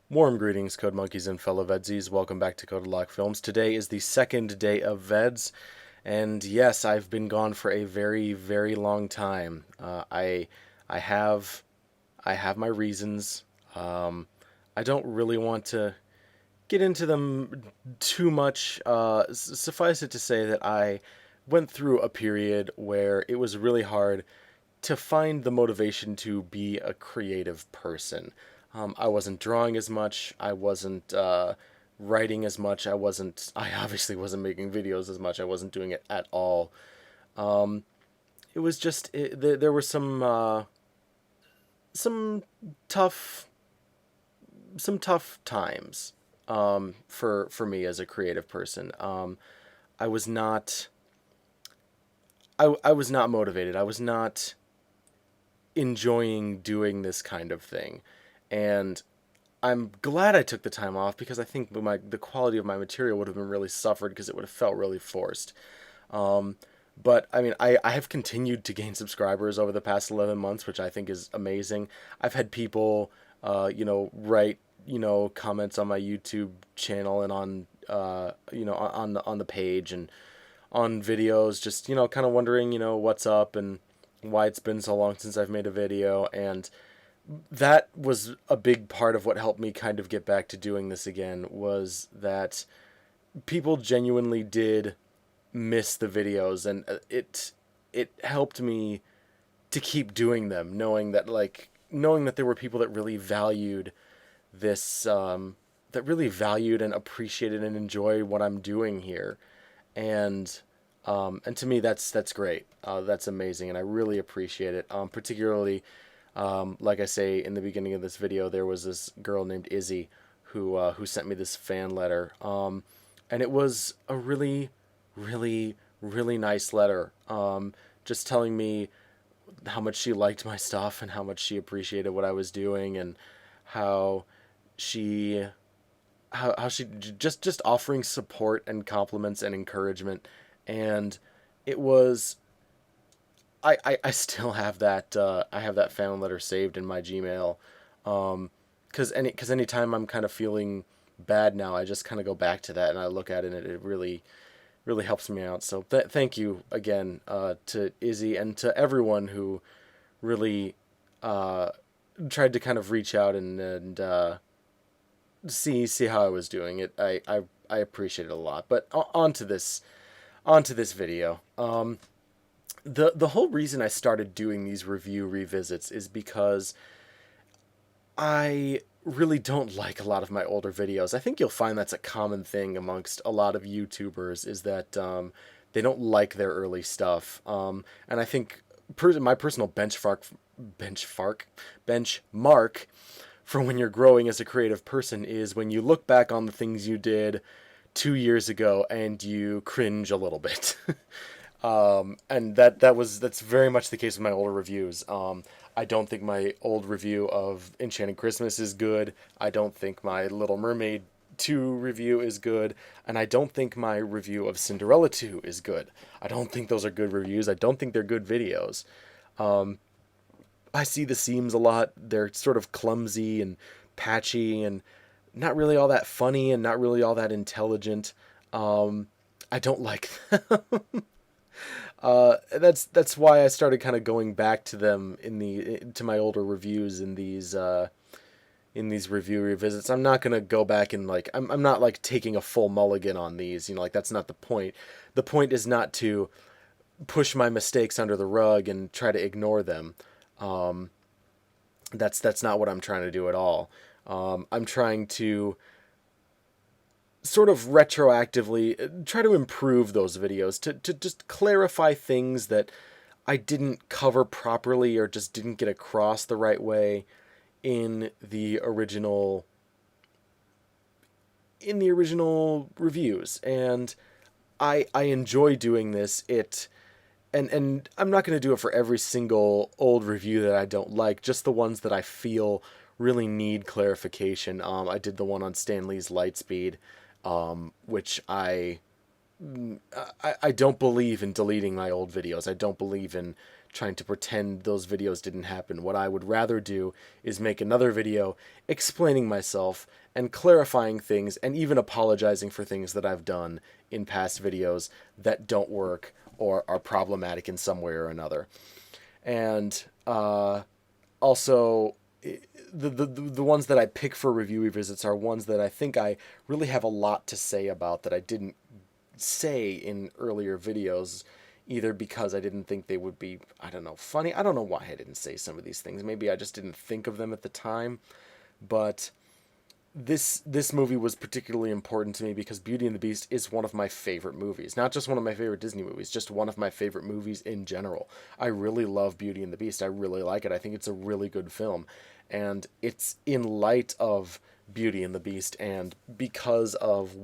Warm greetings, Code Monkeys and fellow VEDSies. Welcome back to CodedLockFilms. Today is the second day of VEDS, and yes, I've been gone for a very, very long time. I have my reasons. I don't really want to get into them too much. Suffice it to say that I went through a period where it was really hard to find the motivation to be a creative person. I wasn't drawing as much. I wasn't writing as much. I obviously wasn't making videos as much. I wasn't doing it at all. It was just there were some tough some tough times for me as a creative person. I was not I was not motivated. I was not enjoying doing this kind of thing. And I'm glad I took the time off because I think the quality of my material would have been really suffered because it would have felt really forced. But I mean, I have continued to gain subscribers over the past 11 months, which I think is amazing. I've had people, write, comments on my YouTube channel and on, on the page and on videos, just, kind of wondering, what's up and why it's been so long since I've made a video. And that was a big part of what helped me kind of get back to doing this again, was that people genuinely did miss the videos, and it helped me to keep doing them, knowing that there were people that really valued this, that really valued and appreciated and enjoyed what I'm doing here. And to me, that's great. That's amazing, and I really appreciate it. Particularly, like I say in the beginning of this video, there was this girl named Izzy who sent me this fan letter, and it was a really, really, really nice letter. Just telling me how much she liked my stuff and how much she appreciated what I was doing, and how she how she just offering support and compliments and encouragement. And it was I still have that I have that fan letter saved in my Gmail, because anytime I'm kind of feeling bad now, I just kind of go back to that and I look at it, and it really helps me out. So thank you again, to Izzy and to everyone who really tried to kind of reach out and see how I was doing it. I appreciate it a lot. But on to this video. The whole reason I started doing these review revisits is because I really don't like a lot of my older videos. I think you'll find that's a common thing amongst a lot of YouTubers, is that they don't like their early stuff. And I think my personal benchmark for when you're growing as a creative person is when you look back on the things you did 2 years ago and you cringe a little bit. And that's very much the case with my older reviews. I don't think my old review of Enchanted Christmas is good. I don't think my Little Mermaid 2 review is good. And I don't think my review of Cinderella 2 is good. I don't think those are good reviews. I don't think they're good videos. I see the seams a lot. They're sort of clumsy and patchy and not really all that funny and not really all that intelligent. I don't like them. That's why I started kind of going back to them to my older reviews in these review revisits. I'm not gonna go back and I'm not like taking a full mulligan on these. That's not the point. The point is not to push my mistakes under the rug and try to ignore them. That's not what I'm trying to do at all. I'm trying to sort of retroactively try to improve those videos, to just clarify things that I didn't cover properly or just didn't get across the right way in the original reviews. And I enjoy doing this. And I'm not going to do it for every single old review that I don't like, just the ones that I feel really need clarification. I did the one on Stan Lee's Lightspeed, which I don't believe in deleting my old videos. I don't believe in trying to pretend those videos didn't happen. What I would rather do is make another video explaining myself and clarifying things and even apologizing for things that I've done in past videos that don't work or are problematic in some way or another. And also, the ones that I pick for review revisits are ones that I think I really have a lot to say about that I didn't say in earlier videos, either because I didn't think they would be, I don't know, funny. I don't know why I didn't say some of these things. Maybe I just didn't think of them at the time. But this movie was particularly important to me because Beauty and the Beast is one of my favorite movies. Not just one of my favorite Disney movies, just one of my favorite movies in general. I really love Beauty and the Beast. I really like it. I think it's a really good film. And it's in light of Beauty and the Beast and because of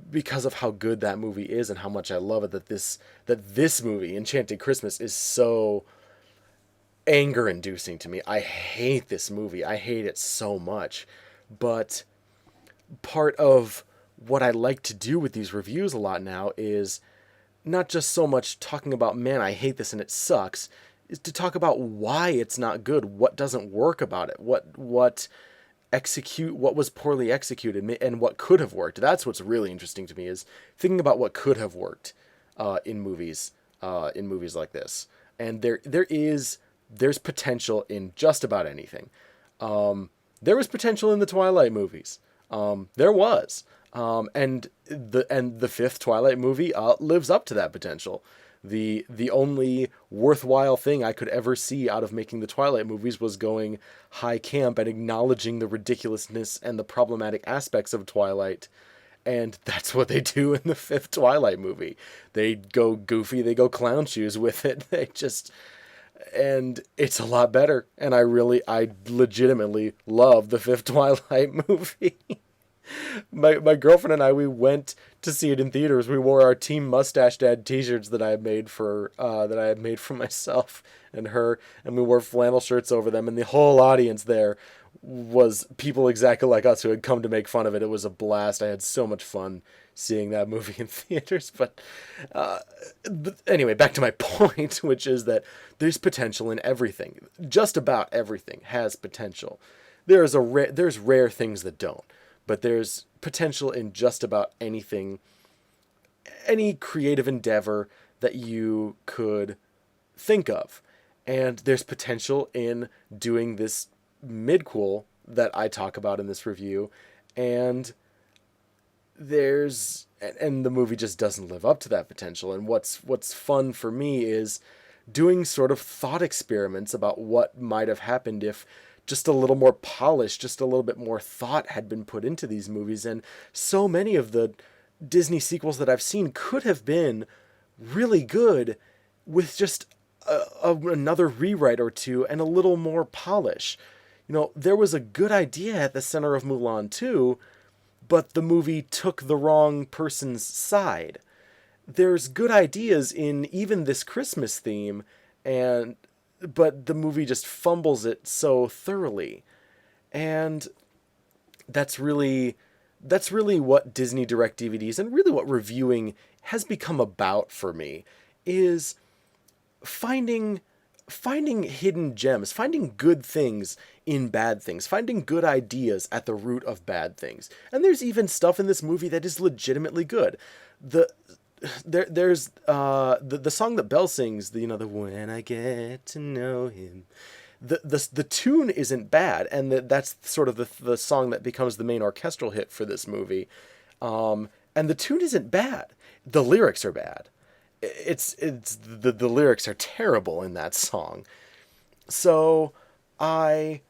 because of how good that movie is and how much I love it, that this movie, Enchanted Christmas, is so anger-inducing to me. I hate this movie. I hate it so much. But part of what I like to do with these reviews a lot now is not just so much talking about, man, I hate this and it sucks, is to talk about why it's not good, what doesn't work about it, what was poorly executed, and what could have worked. That's what's really interesting to me, is thinking about what could have worked in movies like this. And there's potential in just about anything. There was potential in the Twilight movies. There was. And the fifth Twilight movie lives up to that potential. The only worthwhile thing I could ever see out of making the Twilight movies was going high camp and acknowledging the ridiculousness and the problematic aspects of Twilight. And that's what they do in the fifth Twilight movie. They go goofy, they go clown shoes with it. And it's a lot better. And I legitimately love the fifth Twilight movie. My girlfriend and I, we went to see it in theaters. We wore our Team Mustache Dad t-shirts that I had made for myself and her, and we wore flannel shirts over them, and the whole audience there was people exactly like us who had come to make fun of it. It was a blast. I had so much fun seeing that movie in theaters. But anyway, back to my point, which is that there's potential in everything. Just about everything has potential. There's rare things that don't. But there's potential in just about anything, any creative endeavor that you could think of. And there's potential in doing this midquel that I talk about in this review. And the movie just doesn't live up to that potential. And what's fun for me is doing sort of thought experiments about what might have happened if just a little more polish, just a little bit more thought had been put into these movies. And so many of the Disney sequels that I've seen could have been really good with just another rewrite or two and a little more polish. You know, there was a good idea at the center of Mulan 2, but the movie took the wrong person's side. There's good ideas in even this Christmas theme, but the movie just fumbles it so thoroughly. And that's really what Disney Direct DVDs and really what reviewing has become about for me, is finding hidden gems, finding good things in bad things, finding good ideas at the root of bad things. And there's even stuff in this movie that is legitimately good. There's the song that Belle sings, the When I Get to Know Him. The tune isn't bad, and that's sort of the song that becomes the main orchestral hit for this movie. And the tune isn't bad. The lyrics are bad. The lyrics are terrible in that song. So there's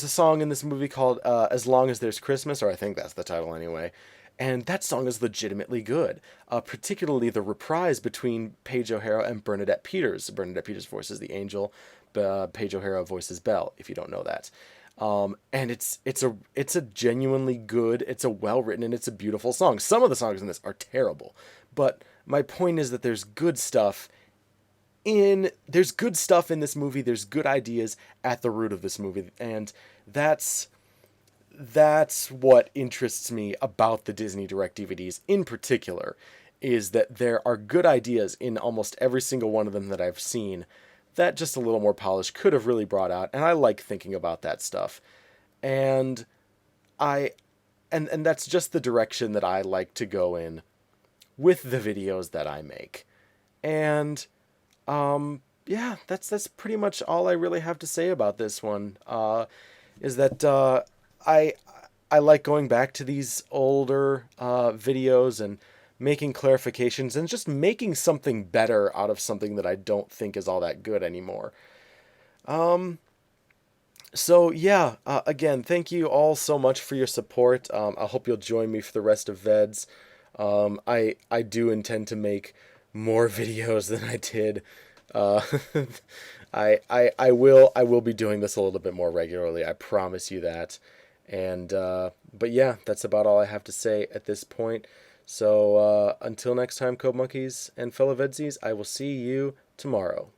a song in this movie called As Long as There's Christmas, or I think that's the title anyway. And that song is legitimately good, particularly the reprise between Paige O'Hara and Bernadette Peters. Bernadette Peters voices the angel, Paige O'Hara voices Belle, if you don't know that. And it's a genuinely good, it's a well-written, and it's a beautiful song. Some of the songs in this are terrible, but my point is that there's good stuff in this movie, there's good ideas at the root of this movie, and that's what interests me about the Disney Direct DVDs in particular, is that there are good ideas in almost every single one of them that I've seen that just a little more polish could have really brought out, and I like thinking about that stuff. And I and that's just the direction that I like to go in with the videos that I make. And yeah, that's pretty much all I really have to say about this one. Is that I I like going back to these older videos and making clarifications and just making something better out of something that I don't think is all that good anymore. So yeah, again, thank you all so much for your support. I hope you'll join me for the rest of VEDS. I do intend to make more videos than I did. Uh, I will be doing this a little bit more regularly. I promise you that. And but yeah, that's about all I have to say at this point. So until next time, Code Monkeys and fellow Vedsies, I will see you tomorrow.